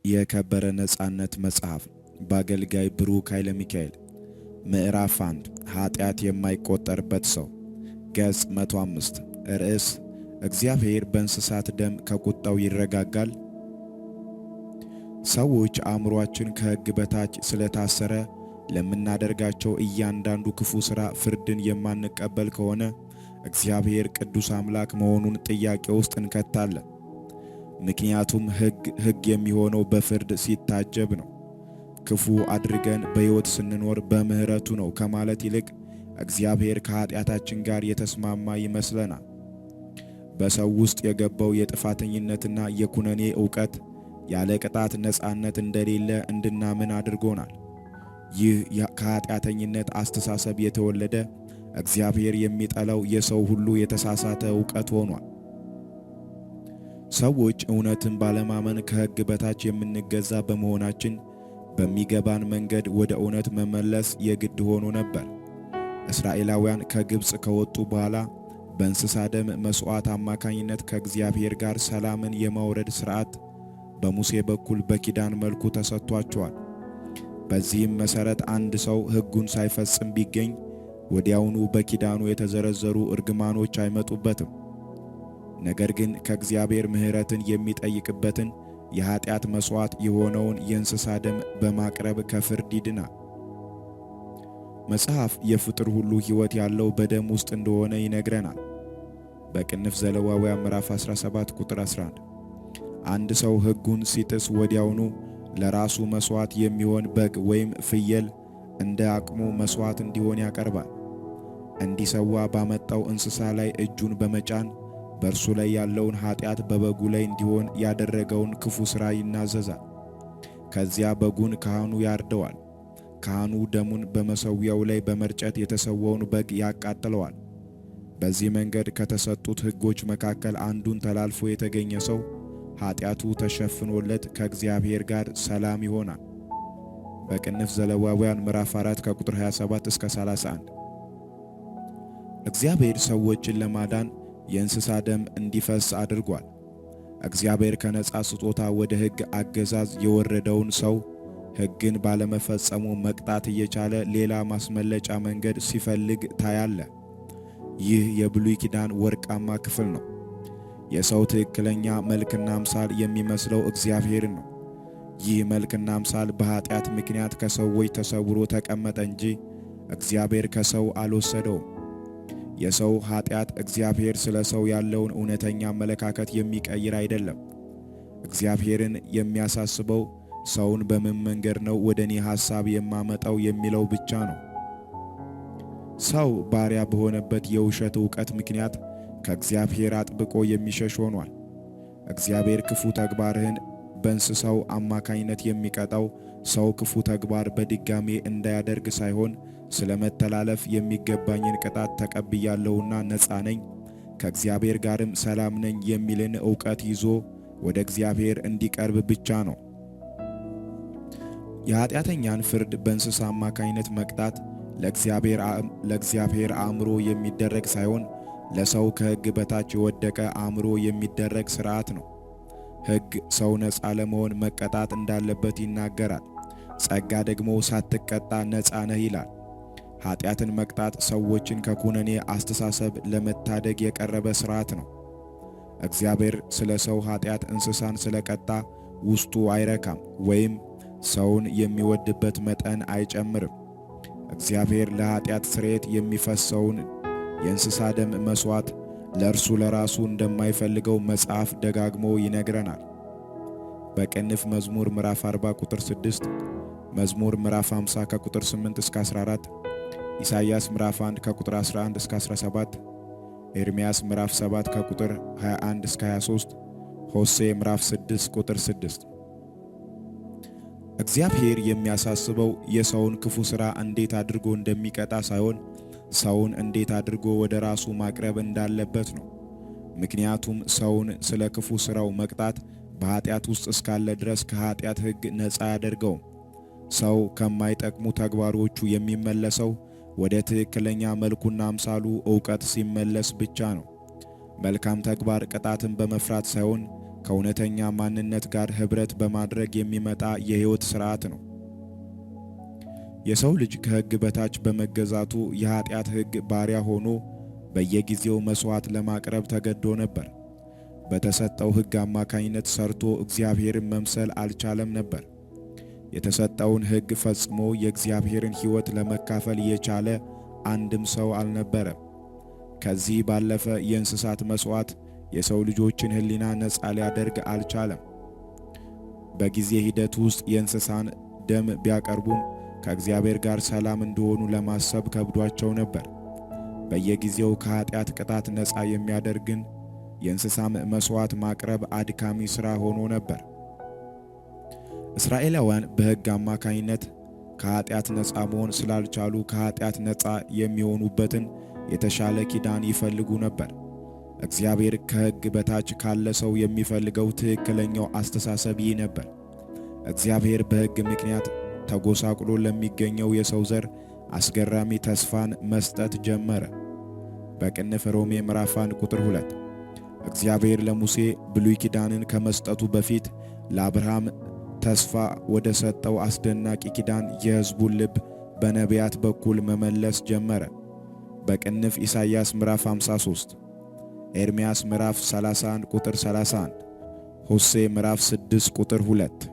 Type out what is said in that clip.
የከበረ ነጻነት መጽሐፍ በአገልጋይ ብሩክ ኃይለ ሚካኤል ምዕራፍ 1 ኃጢአት የማይቆጠርበት ሰው ገጽ 105 ርዕስ እግዚአብሔር በእንስሳት ደም ከቁጣው ይረጋጋል። ሰዎች አእምሮአችን ከሕግ በታች ስለታሰረ ለምናደርጋቸው እያንዳንዱ ክፉ ሥራ ፍርድን የማንቀበል ከሆነ እግዚአብሔር ቅዱስ አምላክ መሆኑን ጥያቄ ውስጥ እንከታለን። ምክንያቱም ሕግ የሚሆነው በፍርድ ሲታጀብ ነው። ክፉ አድርገን በሕይወት ስንኖር በምሕረቱ ነው ከማለት ይልቅ እግዚአብሔር ከኃጢአታችን ጋር የተስማማ ይመስለናል። በሰው ውስጥ የገባው የጥፋተኝነትና የኩነኔ ዕውቀት ያለ ቅጣት ነጻነት እንደሌለ እንድናምን አድርጎናል። ይህ ከኃጢአተኝነት አስተሳሰብ የተወለደ እግዚአብሔር የሚጠላው የሰው ሁሉ የተሳሳተ ዕውቀት ሆኗል። ሰዎች እውነትን ባለማመን ከሕግ በታች የምንገዛ በመሆናችን በሚገባን መንገድ ወደ እውነት መመለስ የግድ ሆኖ ነበር። እስራኤላውያን ከግብፅ ከወጡ በኋላ በእንስሳ ደም መሥዋዕት አማካኝነት ከእግዚአብሔር ጋር ሰላምን የማውረድ ሥርዓት በሙሴ በኩል በኪዳን መልኩ ተሰጥቷቸዋል። በዚህም መሠረት አንድ ሰው ሕጉን ሳይፈጽም ቢገኝ ወዲያውኑ በኪዳኑ የተዘረዘሩ እርግማኖች አይመጡበትም። ነገር ግን ከእግዚአብሔር ምሕረትን የሚጠይቅበትን የኃጢአት መሥዋዕት የሆነውን የእንስሳ ደም በማቅረብ ከፍርድ ይድናል። መጽሐፍ የፍጥር ሁሉ ሕይወት ያለው በደም ውስጥ እንደሆነ ይነግረናል። በቅንፍ ዘሌዋውያን ምዕራፍ 17 ቁጥር 11 አንድ ሰው ሕጉን ሲጥስ ወዲያውኑ ለራሱ መሥዋዕት የሚሆን በግ ወይም ፍየል እንደ አቅሙ መሥዋዕት እንዲሆን ያቀርባል። እንዲሰዋ ባመጣው እንስሳ ላይ እጁን በመጫን በእርሱ ላይ ያለውን ኃጢአት በበጉ ላይ እንዲሆን ያደረገውን ክፉ ሥራ ይናዘዛል። ከዚያ በጉን ካህኑ ያርደዋል። ካህኑ ደሙን በመሠዊያው ላይ በመርጨት የተሰዋውን በግ ያቃጥለዋል። በዚህ መንገድ ከተሰጡት ሕጎች መካከል አንዱን ተላልፎ የተገኘ ሰው ኃጢአቱ ተሸፍኖለት ከእግዚአብሔር ጋር ሰላም ይሆናል። በቅንፍ ዘሌዋውያን ምዕራፍ 4 ከቁጥር 27 እስከ 31 እግዚአብሔር ሰዎችን ለማዳን የእንስሳ ደም እንዲፈስ አድርጓል። እግዚአብሔር ከነጻ ስጦታ ወደ ሕግ አገዛዝ የወረደውን ሰው ሕግን ባለመፈጸሙ መቅጣት እየቻለ ሌላ ማስመለጫ መንገድ ሲፈልግ ታያለ። ይህ የብሉይ ኪዳን ወርቃማ ክፍል ነው። የሰው ትክክለኛ መልክና አምሳል የሚመስለው እግዚአብሔርን ነው። ይህ መልክና አምሳል በኃጢአት ምክንያት ከሰዎች ተሰውሮ ተቀመጠ እንጂ እግዚአብሔር ከሰው አልወሰደውም። የሰው ኃጢአት እግዚአብሔር ስለ ሰው ያለውን እውነተኛ አመለካከት የሚቀይር አይደለም። እግዚአብሔርን የሚያሳስበው ሰውን በምን መንገድ ነው ወደ እኔ ሐሳብ የማመጣው የሚለው ብቻ ነው። ሰው ባሪያ በሆነበት የውሸት ዕውቀት ምክንያት ከእግዚአብሔር አጥብቆ የሚሸሽ ሆኗል። እግዚአብሔር ክፉ ተግባርህን በእንስሳው አማካኝነት የሚቀጣው ሰው ክፉ ተግባር በድጋሜ እንዳያደርግ ሳይሆን ስለ መተላለፍ የሚገባኝን ቅጣት ተቀብያለሁና ነፃ ነኝ፣ ከእግዚአብሔር ጋርም ሰላም ነኝ የሚልን ዕውቀት ይዞ ወደ እግዚአብሔር እንዲቀርብ ብቻ ነው። የኃጢአተኛን ፍርድ በእንስሳ አማካኝነት መቅጣት ለእግዚአብሔር አእምሮ የሚደረግ ሳይሆን ለሰው ከሕግ በታች የወደቀ አእምሮ የሚደረግ ሥርዓት ነው። ሕግ ሰው ነፃ ለመሆን መቀጣት እንዳለበት ይናገራል። ጸጋ ደግሞ ሳትቀጣ ነፃ ነህ ይላል። ኃጢአትን መቅጣት ሰዎችን ከኩነኔ አስተሳሰብ ለመታደግ የቀረበ ሥርዓት ነው። እግዚአብሔር ስለ ሰው ኃጢአት እንስሳን ስለቀጣ ውስጡ አይረካም ወይም ሰውን የሚወድበት መጠን አይጨምርም። እግዚአብሔር ለኃጢአት ስርየት የሚፈሰውን የእንስሳ ደም መሥዋዕት ለእርሱ ለራሱ እንደማይፈልገው መጽሐፍ ደጋግሞ ይነግረናል። በቅንፍ መዝሙር ምዕራፍ 40 ቁጥር 6፣ መዝሙር ምዕራፍ 50 ከቁጥር 8 እስከ 14፣ ኢሳይያስ ምዕራፍ 1 ከቁጥር 11 እስከ 17፣ ኤርምያስ ምዕራፍ 7 ከቁጥር 21 እስከ 23፣ ሆሴዕ ምዕራፍ 6 ቁጥር 6። እግዚአብሔር የሚያሳስበው የሰውን ክፉ ሥራ እንዴት አድርጎ እንደሚቀጣ ሳይሆን ሰውን እንዴት አድርጎ ወደ ራሱ ማቅረብ እንዳለበት ነው። ምክንያቱም ሰውን ስለ ክፉ ሥራው መቅጣት በኃጢአት ውስጥ እስካለ ድረስ ከኃጢአት ሕግ ነፃ አያደርገውም። ሰው ከማይጠቅሙ ተግባሮቹ የሚመለሰው ወደ ትክክለኛ መልኩና አምሳሉ ዕውቀት ሲመለስ ብቻ ነው። መልካም ተግባር ቅጣትን በመፍራት ሳይሆን ከእውነተኛ ማንነት ጋር ኅብረት በማድረግ የሚመጣ የሕይወት ሥርዓት ነው። የሰው ልጅ ከሕግ በታች በመገዛቱ የኀጢአት ሕግ ባሪያ ሆኖ በየጊዜው መሥዋዕት ለማቅረብ ተገዶ ነበር። በተሰጠው ሕግ አማካኝነት ሰርቶ እግዚአብሔርን መምሰል አልቻለም ነበር። የተሰጠውን ሕግ ፈጽሞ የእግዚአብሔርን ሕይወት ለመካፈል የቻለ አንድም ሰው አልነበረም። ከዚህ ባለፈ የእንስሳት መሥዋዕት የሰው ልጆችን ሕሊና ነፃ ሊያደርግ አልቻለም። በጊዜ ሂደት ውስጥ የእንስሳን ደም ቢያቀርቡም ከእግዚአብሔር ጋር ሰላም እንደሆኑ ለማሰብ ከብዷቸው ነበር። በየጊዜው ከኀጢአት ቅጣት ነፃ የሚያደርግን የእንስሳ መሥዋዕት ማቅረብ አድካሚ ሥራ ሆኖ ነበር። እስራኤላውያን በሕግ አማካኝነት ከኀጢአት ነፃ መሆን ስላልቻሉ ከኀጢአት ነፃ የሚሆኑበትን የተሻለ ኪዳን ይፈልጉ ነበር። እግዚአብሔር ከሕግ በታች ካለ ሰው የሚፈልገው ትክክለኛው አስተሳሰብ ይህ ነበር። እግዚአብሔር በሕግ ምክንያት ተጎሳቁሎ ለሚገኘው የሰው ዘር አስገራሚ ተስፋን መስጠት ጀመረ። በቅንፍ ሮሜ ምዕራፍ 1 ቁጥር 2 እግዚአብሔር ለሙሴ ብሉይ ኪዳንን ከመስጠቱ በፊት ለአብርሃም ተስፋ ወደ ሰጠው አስደናቂ ኪዳን የሕዝቡን ልብ በነቢያት በኩል መመለስ ጀመረ። በቅንፍ ኢሳይያስ ምዕራፍ 53፣ ኤርምያስ ምዕራፍ 31 ቁጥር 31፣ ሆሴዕ ምዕራፍ 6 ቁጥር 2